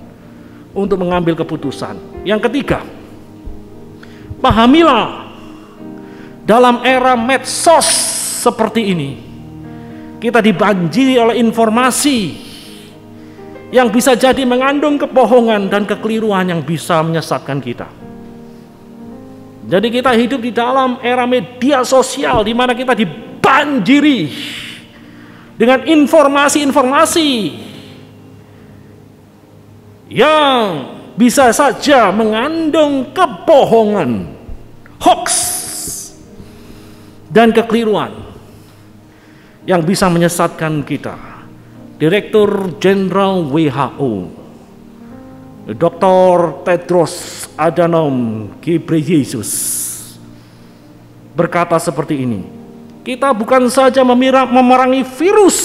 untuk mengambil keputusan. Yang ketiga, pahamilah dalam era medsos seperti ini, kita dibanjiri oleh informasi yang bisa jadi mengandung kebohongan dan kekeliruan yang bisa menyesatkan kita. Jadi kita hidup di dalam era media sosial di mana kita dibanjiri dengan informasi-informasi yang bisa saja mengandung kebohongan, hoax, dan kekeliruan yang bisa menyesatkan kita. Direktur Jenderal WHO, Dr. Tedros Adhanom Ghebreyesus berkata seperti ini, kita bukan saja memerangi virus,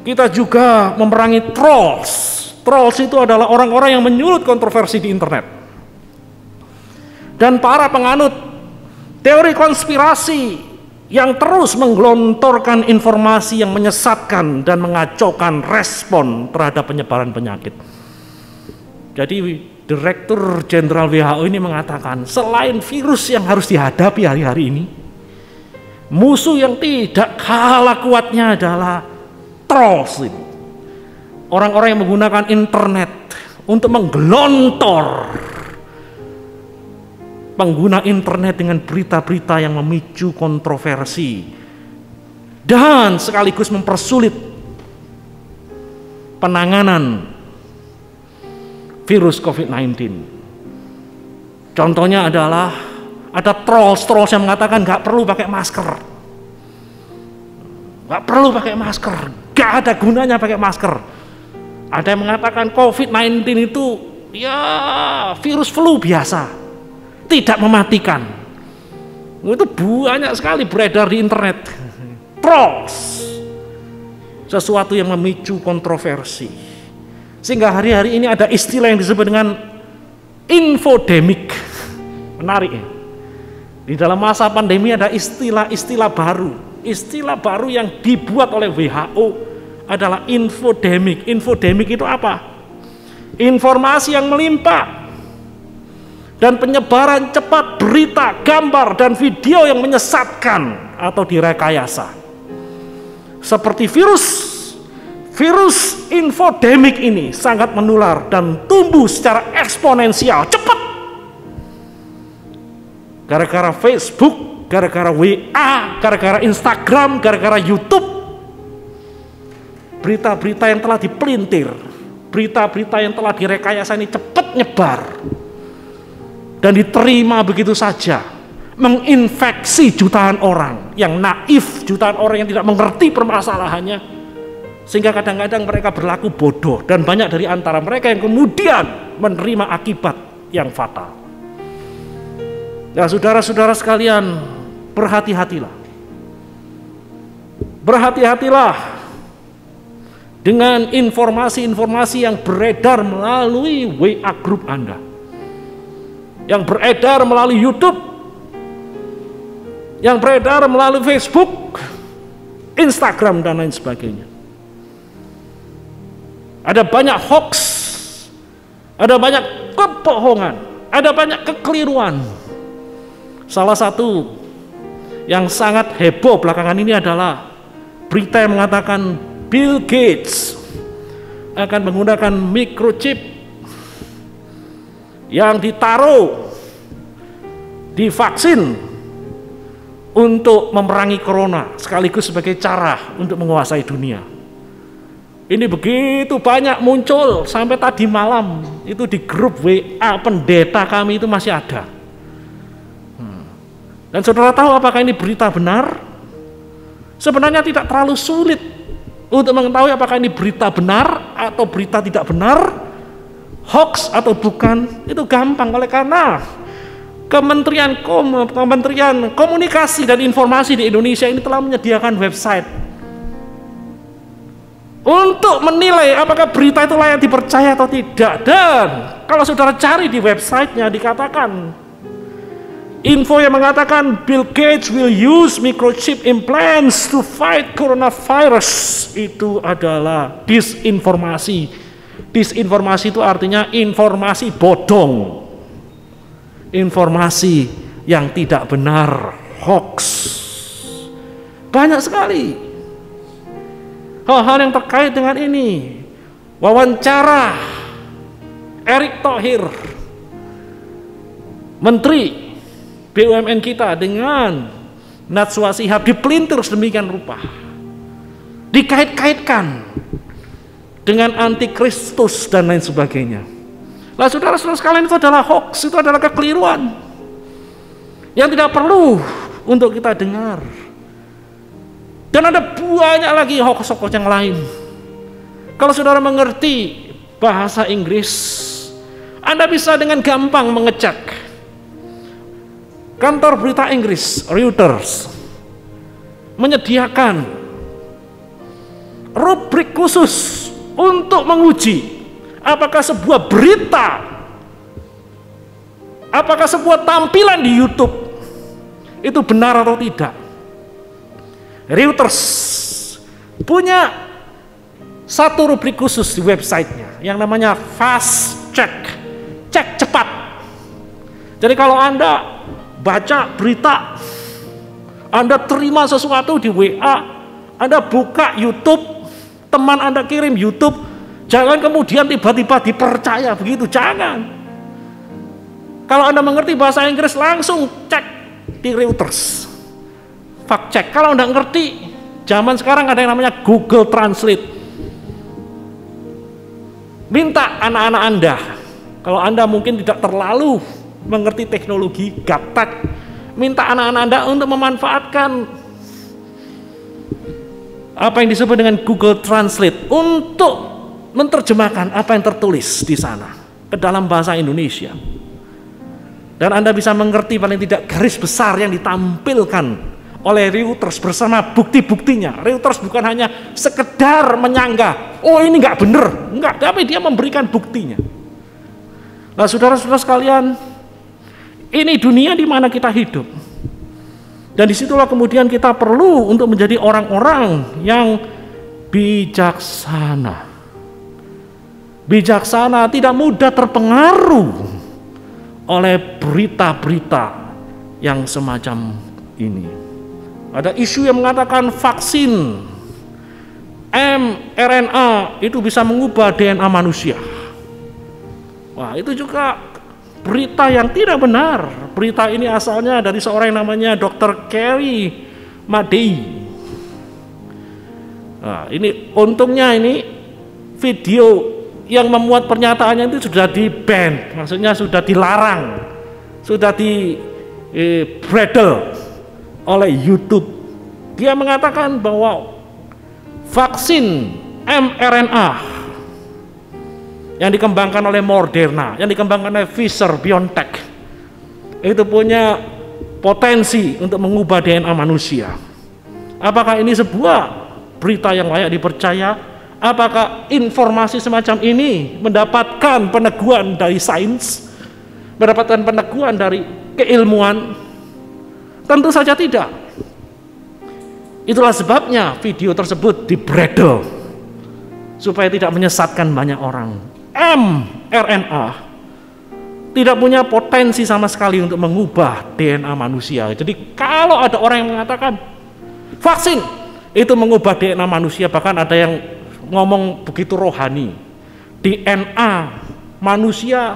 kita juga memerangi trolls. Trolls itu adalah orang-orang yang menyulut kontroversi di internet. dan para penganut teori konspirasi yang terus menggelontorkan informasi yang menyesatkan dan mengacaukan respon terhadap penyebaran penyakit. Jadi Direktur Jenderal WHO ini mengatakan, selain virus yang harus dihadapi hari-hari ini, musuh yang tidak kalah kuatnya adalah trolls. Orang-orang yang menggunakan internet untuk menggelontor pengguna internet dengan berita-berita yang memicu kontroversi dan sekaligus mempersulit penanganan virus COVID-19. Contohnya adalah ada trolls yang mengatakan nggak perlu pakai masker, nggak ada gunanya pakai masker. Ada yang mengatakan COVID-19 itu ya virus flu biasa, tidak mematikan. Itu banyak sekali beredar di internet. Trolls, sesuatu yang memicu kontroversi. Sehingga hari-hari ini ada istilah yang disebut dengan infodemic. Menarik ya. Di dalam masa pandemi ada istilah-istilah baru. Istilah baru yang dibuat oleh WHO adalah infodemic. Infodemic itu apa? Informasi yang melimpah dan penyebaran cepat berita, gambar, dan video yang menyesatkan atau direkayasa. Seperti virus infodemic ini sangat menular dan tumbuh secara eksponensial, cepat. Gara-gara Facebook, gara-gara WA, gara-gara Instagram, gara-gara YouTube. Berita-berita yang telah dipelintir, berita-berita yang telah direkayasa ini cepat nyebar dan diterima begitu saja, menginfeksi jutaan orang yang naif, jutaan orang yang tidak mengerti permasalahannya, sehingga kadang-kadang mereka berlaku bodoh dan banyak dari antara mereka yang kemudian menerima akibat yang fatal. Ya saudara-saudara sekalian, berhati-hatilah. Berhati-hatilah dengan informasi-informasi yang beredar melalui WA grup Anda, yang beredar melalui YouTube, yang beredar melalui Facebook, Instagram, dan lain sebagainya. Ada banyak hoax, ada banyak kebohongan, ada banyak kekeliruan. Salah satu yang sangat heboh belakangan ini adalah berita yang mengatakan Bill Gates akan menggunakan microchip yang ditaruh di vaksin untuk memerangi corona, sekaligus sebagai cara untuk menguasai dunia. Ini begitu banyak muncul sampai tadi malam itu di grup WA pendeta kami itu masih ada. Dan saudara tahu apakah ini berita benar? Sebenarnya tidak terlalu sulit untuk mengetahui apakah ini berita benar atau berita tidak benar, hoax atau bukan. Itu gampang, oleh karena Kementerian Komunikasi dan Informasi di Indonesia ini telah menyediakan website untuk menilai apakah berita itu layak dipercaya atau tidak. Dan kalau saudara cari di websitenya dikatakan info yang mengatakan Bill Gates will use microchip implants to fight coronavirus itu adalah disinformasi. Disinformasi itu artinya informasi bodong, informasi yang tidak benar, hoax. Banyak sekali hal-hal yang terkait dengan ini. Wawancara Erick Thohir, Menteri BUMN kita, dengan Najwa Shihab dipelintir sedemikian rupa, dikait-kaitkan dengan antikristus dan lain sebagainya. Lah saudara-saudara sekalian, itu adalah hoax, itu adalah kekeliruan yang tidak perlu untuk kita dengar. Dan ada banyak lagi hoax-hoax yang lain. Kalau saudara mengerti bahasa Inggris, Anda bisa dengan gampang mengecek kantor berita Inggris Reuters menyediakan rubrik khusus untuk menguji apakah sebuah berita Apakah sebuah tampilan di YouTube itu benar atau tidak? Reuters punya satu rubrik khusus di websitenya yang namanya Fast Check, cek cepat. Jadi kalau Anda baca berita, Anda terima sesuatu di WA, Anda buka YouTube, teman Anda kirim YouTube, jangan kemudian tiba-tiba dipercaya begitu, jangan. Kalau Anda mengerti bahasa Inggris, langsung cek di Reuters, fact check. Kalau Anda ngerti, zaman sekarang ada yang namanya Google Translate. Minta anak-anak Anda, kalau Anda mungkin tidak terlalu mengerti teknologi, gaptek, minta anak-anak Anda untuk memanfaatkan apa yang disebut dengan Google Translate untuk menerjemahkan apa yang tertulis di sana ke dalam bahasa Indonesia. Dan Anda bisa mengerti paling tidak garis besar yang ditampilkan oleh Reuters bersama bukti-buktinya. Reuters bukan hanya sekedar menyanggah, oh ini nggak benar, enggak, tapi dia memberikan buktinya. Nah, saudara-saudara sekalian, ini dunia di mana kita hidup. Dan disitulah kemudian kita perlu untuk menjadi orang-orang yang bijaksana. Bijaksana, tidak mudah terpengaruh oleh berita-berita yang semacam ini. Ada isu yang mengatakan vaksin mRNA itu bisa mengubah DNA manusia. Wah, itu juga berita yang tidak benar. Berita ini asalnya dari seorang yang namanya Dr. Kerry Madej. Nah, ini untungnya ini video yang memuat pernyataannya itu sudah di-ban, maksudnya sudah dilarang, sudah di-bredel oleh YouTube. Dia mengatakan bahwa vaksin mRNA yang dikembangkan oleh Moderna, yang dikembangkan oleh Pfizer-BioNTech, itu punya potensi untuk mengubah DNA manusia. Apakah ini sebuah berita yang layak dipercaya? Apakah informasi semacam ini mendapatkan peneguhan dari sains, mendapatkan peneguhan dari keilmuan? Tentu saja tidak. Itulah sebabnya video tersebut dibredel supaya tidak menyesatkan banyak orang. mRNA tidak punya potensi sama sekali untuk mengubah DNA manusia. Jadi kalau ada orang yang mengatakan vaksin itu mengubah DNA manusia, bahkan ada yang ngomong begitu rohani, DNA manusia,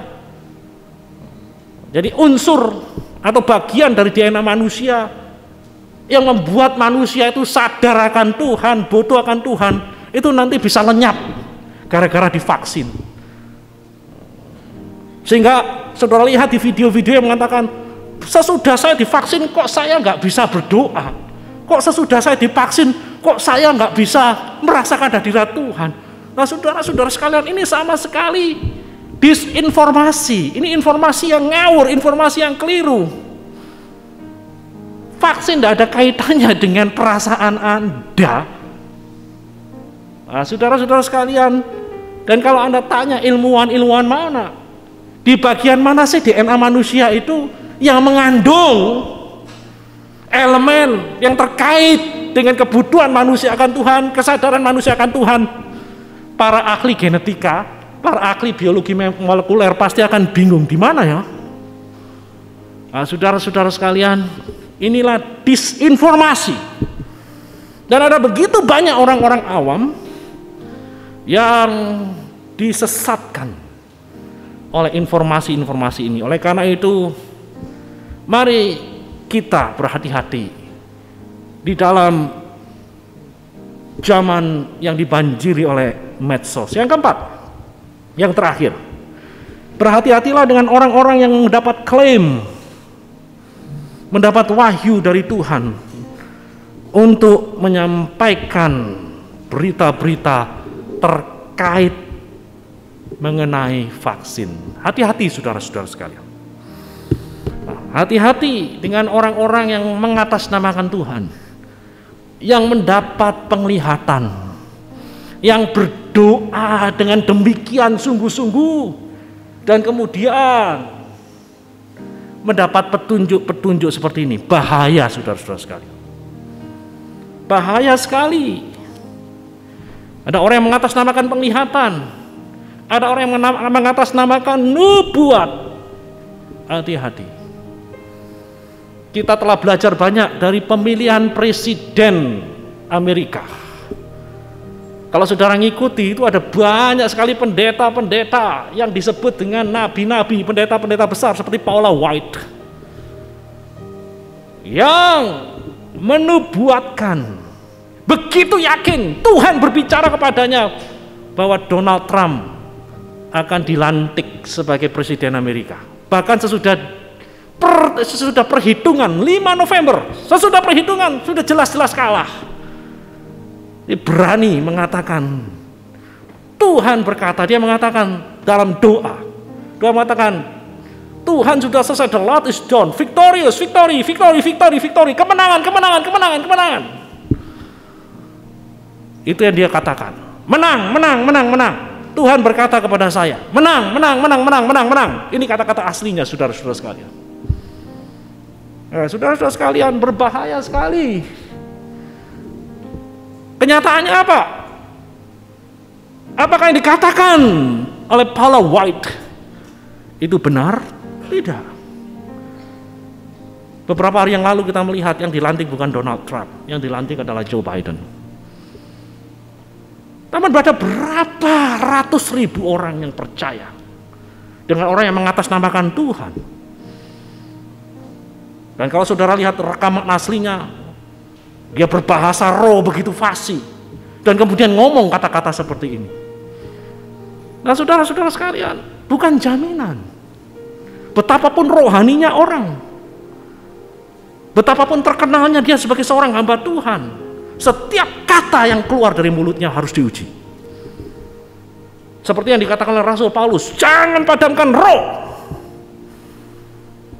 jadi unsur atau bagian dari DNA manusia yang membuat manusia itu sadar akan Tuhan, butuh akan Tuhan, itu nanti bisa lenyap gara-gara divaksin. Sehingga saudara lihat di video-video yang mengatakan, sesudah saya divaksin kok saya nggak bisa berdoa, kok sesudah saya divaksin kok saya nggak bisa merasakan hadirat Tuhan. Nah, saudara-saudara sekalian, ini sama sekali disinformasi. Ini informasi yang ngawur, informasi yang keliru. Vaksin tidak ada kaitannya dengan perasaan Anda. Nah, saudara-saudara sekalian, dan kalau Anda tanya ilmuwan mana, di bagian mana sih DNA manusia itu yang mengandung elemen yang terkait dengan kebutuhan manusia akan Tuhan, kesadaran manusia akan Tuhan? Para ahli genetika, para ahli biologi molekuler pasti akan bingung di mana ya. Nah, saudara-saudara sekalian, inilah disinformasi. Dan ada begitu banyak orang-orang awam yang disesatkan oleh informasi-informasi ini. Oleh karena itu, mari kita berhati-hati di dalam zaman yang dibanjiri oleh medsos. Yang keempat, yang terakhir, berhati-hatilah dengan orang-orang yang mendapat klaim, mendapat wahyu dari Tuhan untuk menyampaikan berita-berita terkait mengenai vaksin. Hati-hati saudara-saudara sekalian. Hati-hati dengan orang-orang yang mengatasnamakan Tuhan, yang mendapat penglihatan, yang berdoa dengan demikian sungguh-sungguh, dan kemudian mendapat petunjuk-petunjuk seperti ini. Bahaya, saudara-saudara sekalian. Bahaya sekali. Ada orang yang mengatasnamakan penglihatan, ada orang yang mengatasnamakan nubuat. Hati-hati. Kita telah belajar banyak dari pemilihan presiden Amerika. Kalau saudara ngikuti, itu ada banyak sekali pendeta-pendeta yang disebut dengan nabi-nabi, pendeta-pendeta besar seperti Paula White, yang menubuatkan, begitu yakin Tuhan berbicara kepadanya bahwa Donald Trump akan dilantik sebagai presiden Amerika. Bahkan sesudah perhitungan 5 November, sesudah perhitungan sudah jelas-jelas kalah. Dia berani mengatakan, Tuhan berkata, dia mengatakan dalam doa mengatakan, Tuhan sudah selesai, the Lord is done, victorious, victory, kemenangan. Itu yang dia katakan, menang. Tuhan berkata kepada saya, menang. Ini kata-kata aslinya, saudara-saudara sekalian. Saudara-saudara sekalian, berbahaya sekali. Kenyataannya apa? Apakah yang dikatakan oleh Paula White itu benar? Tidak. Beberapa hari yang lalu kita melihat yang dilantik bukan Donald Trump, yang dilantik adalah Joe Biden. Namun ada berapa ratus ribu orang yang percaya dengan orang yang mengatasnamakan Tuhan. Dan kalau saudara lihat rekaman aslinya, dia berbahasa roh begitu fasih, dan kemudian ngomong kata-kata seperti ini. Nah, saudara-saudara sekalian, bukan jaminan. Betapapun rohaninya orang, betapapun terkenalnya dia sebagai seorang hamba Tuhan, setiap kata yang keluar dari mulutnya harus diuji. Seperti yang dikatakan oleh Rasul Paulus, jangan padamkan roh.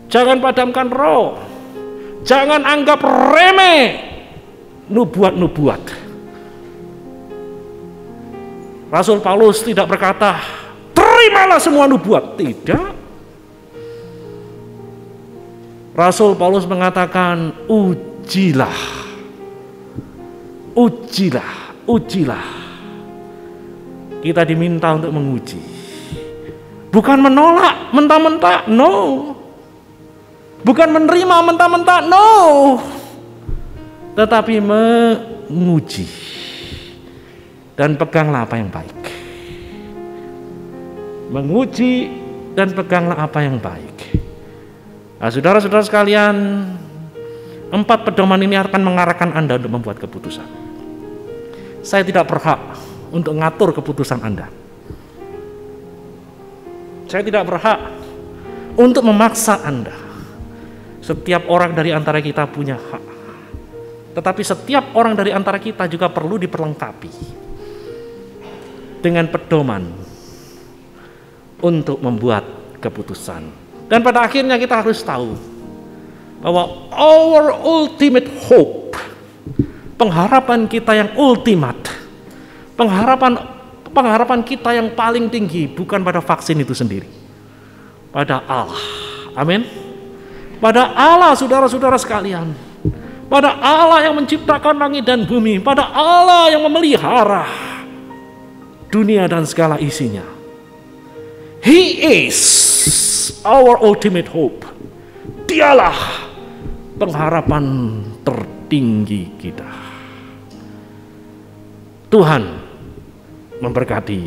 Jangan padamkan roh. Jangan anggap remeh nubuat-nubuat. Rasul Paulus tidak berkata, terimalah semua nubuat. Tidak. Rasul Paulus mengatakan, ujilah. Kita diminta untuk menguji. Bukan menolak mentah-mentah, no. Bukan menerima mentah-mentah, no. Tetapi menguji dan peganglah apa yang baik. Menguji dan peganglah apa yang baik. Nah, saudara-saudara sekalian, 4 pedoman ini akan mengarahkan Anda untuk membuat keputusan. Saya tidak berhak untuk mengatur keputusan Anda. Saya tidak berhak untuk memaksa Anda. Setiap orang dari antara kita punya hak. Tetapi setiap orang dari antara kita juga perlu diperlengkapi dengan pedoman untuk membuat keputusan. Dan pada akhirnya kita harus tahu bahwa our ultimate hope, pengharapan kita yang ultimate, pengharapan kita yang paling tinggi bukan pada vaksin itu sendiri, pada Allah. Amin. Pada Allah, saudara-saudara sekalian. Pada Allah yang menciptakan langit dan bumi, pada Allah yang memelihara dunia dan segala isinya. He is our ultimate hope. Dialah pengharapan tertinggi kita. Tuhan memberkati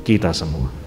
kita semua.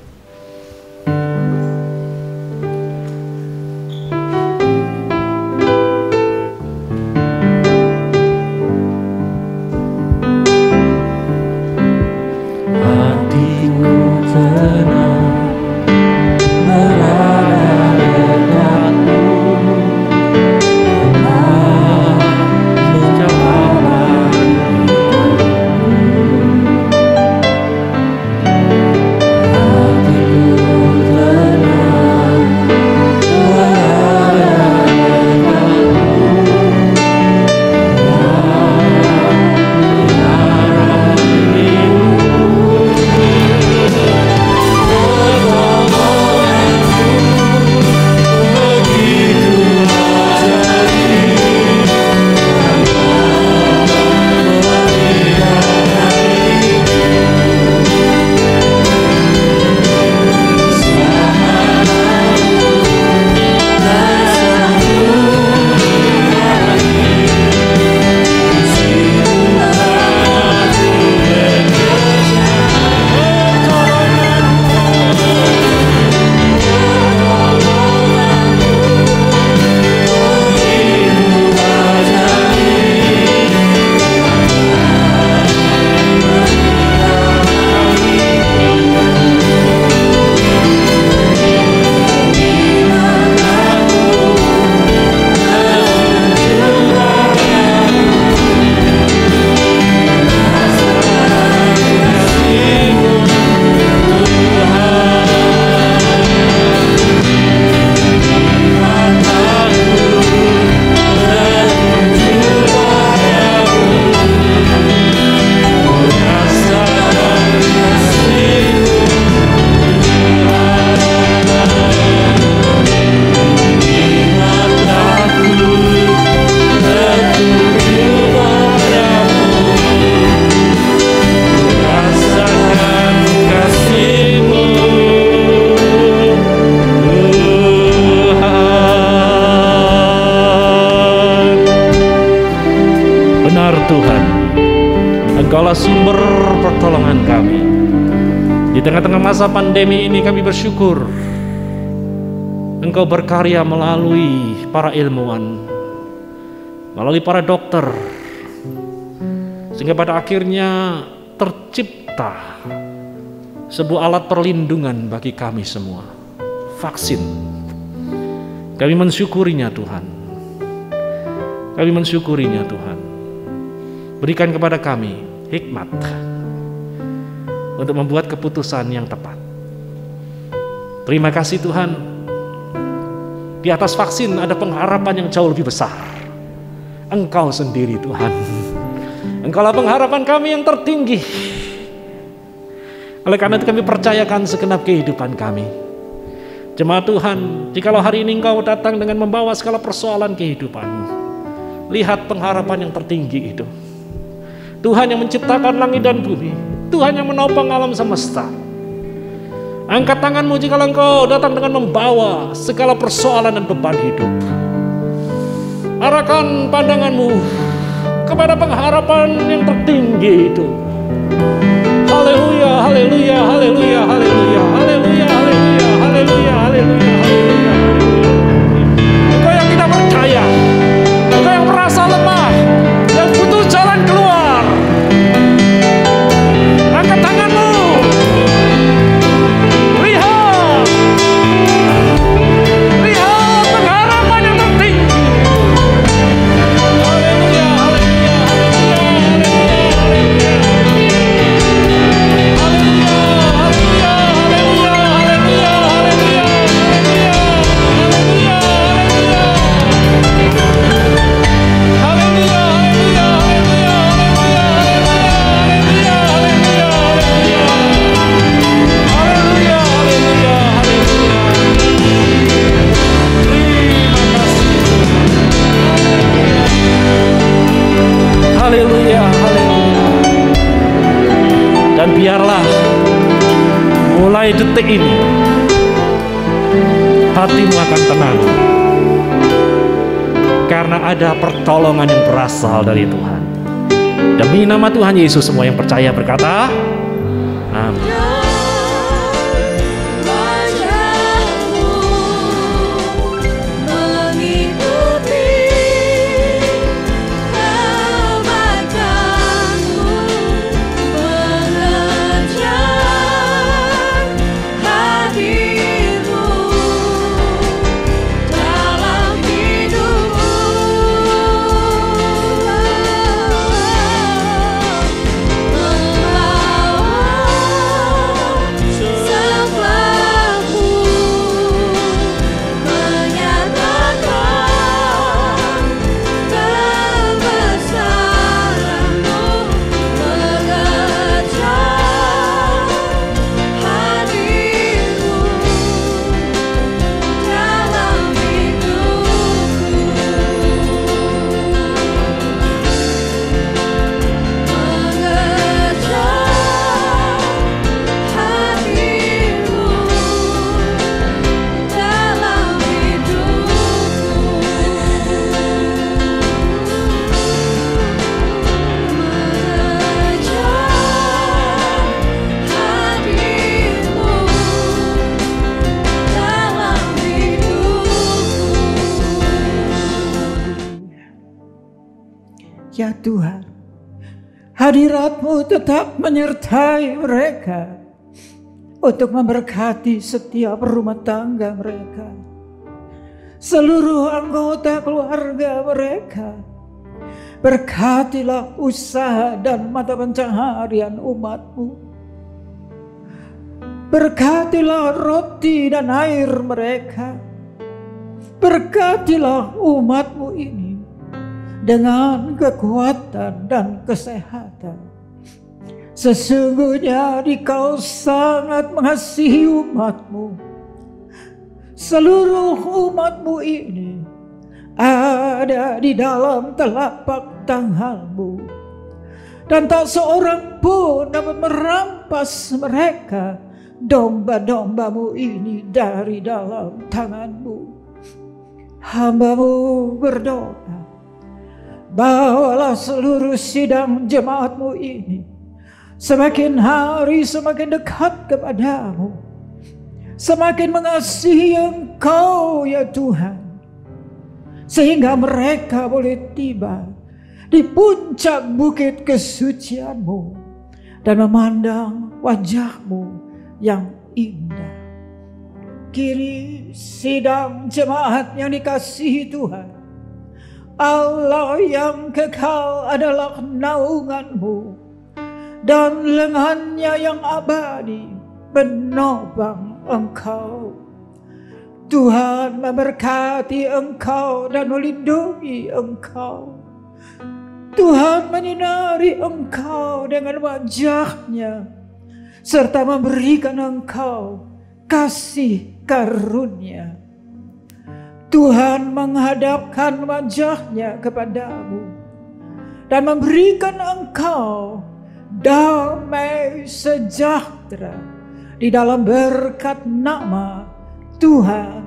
Engkaulah sumber pertolongan kami. Di tengah-tengah masa pandemi ini kami bersyukur Engkau berkarya melalui para ilmuwan, melalui para dokter, sehingga pada akhirnya tercipta sebuah alat perlindungan bagi kami semua, vaksin. Kami mensyukurinya Tuhan. Kami mensyukurinya Tuhan. Berikan kepada kami hikmat untuk membuat keputusan yang tepat. Terima kasih Tuhan. Di atas vaksin ada pengharapan yang jauh lebih besar. Engkau sendiri Tuhan. Engkaulah pengharapan kami yang tertinggi. Oleh karena itu kami percayakan segenap kehidupan kami. Jemaat Tuhan, jikalau hari ini Engkau datang dengan membawa segala persoalan kehidupanmu, lihat pengharapan yang tertinggi itu. Tuhan yang menciptakan langit dan bumi, Tuhan yang menopang alam semesta. Angkat tanganmu jika Engkau datang dengan membawa segala persoalan dan beban hidup. Arahkan pandanganmu kepada pengharapan yang tertinggi itu. Haleluya, haleluya, haleluya, haleluya, haleluya, haleluya, haleluya, haleluya, haleluya. Engkau yang tidak percaya, engkau yang merasa lemah, yang butuh jalan keluar, angkat tanganmu. Lihat pengharapan yang tertinggi. Haleluya, haleluya, haleluya, haleluya, haleluya, haleluya, haleluya, haleluya, haleluya, haleluya, haleluya, haleluya. Dan biarlah mulai detik ini hatimu akan tenang, karena ada pertolongan yang berasal dari Tuhan. Demi nama Tuhan Yesus, semua yang percaya berkata amin. Ya Tuhan, hadirat-Mu tetap menyertai mereka untuk memberkati setiap rumah tangga mereka, seluruh anggota keluarga mereka. Berkatilah usaha dan mata pencaharian umat-Mu. Berkatilah roti dan air mereka. Berkatilah umat-Mu ini dengan kekuatan dan kesehatan. Sesungguhnya Dikau sangat mengasihi umat-Mu. Seluruh umat-Mu ini ada di dalam telapak tangan-Mu, dan tak seorang pun dapat merampas mereka, domba-domba-Mu ini, dari dalam tangan-Mu. Hamba-Mu berdoa, bawalah seluruh sidang jemaat-Mu ini semakin hari semakin dekat kepadamu, semakin mengasihi Engkau ya Tuhan, sehingga mereka boleh tiba di puncak bukit kesucian-Mu dan memandang wajah-Mu yang indah. Kini sidang jemaat yang dikasihi Tuhan, Allah yang kekal adalah naungan-Mu, dan lengannya yang abadi menopang Engkau. Tuhan memberkati Engkau dan melindungi Engkau. Tuhan menyinari Engkau dengan wajah-Nya serta memberikan Engkau kasih karunia. Tuhan menghadapkan wajah-Nya kepadamu dan memberikan Engkau damai sejahtera di dalam berkat nama Tuhan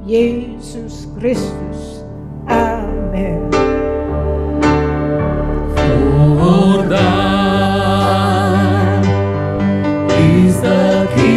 Yesus Kristus. Amin. For thine is the kingdom.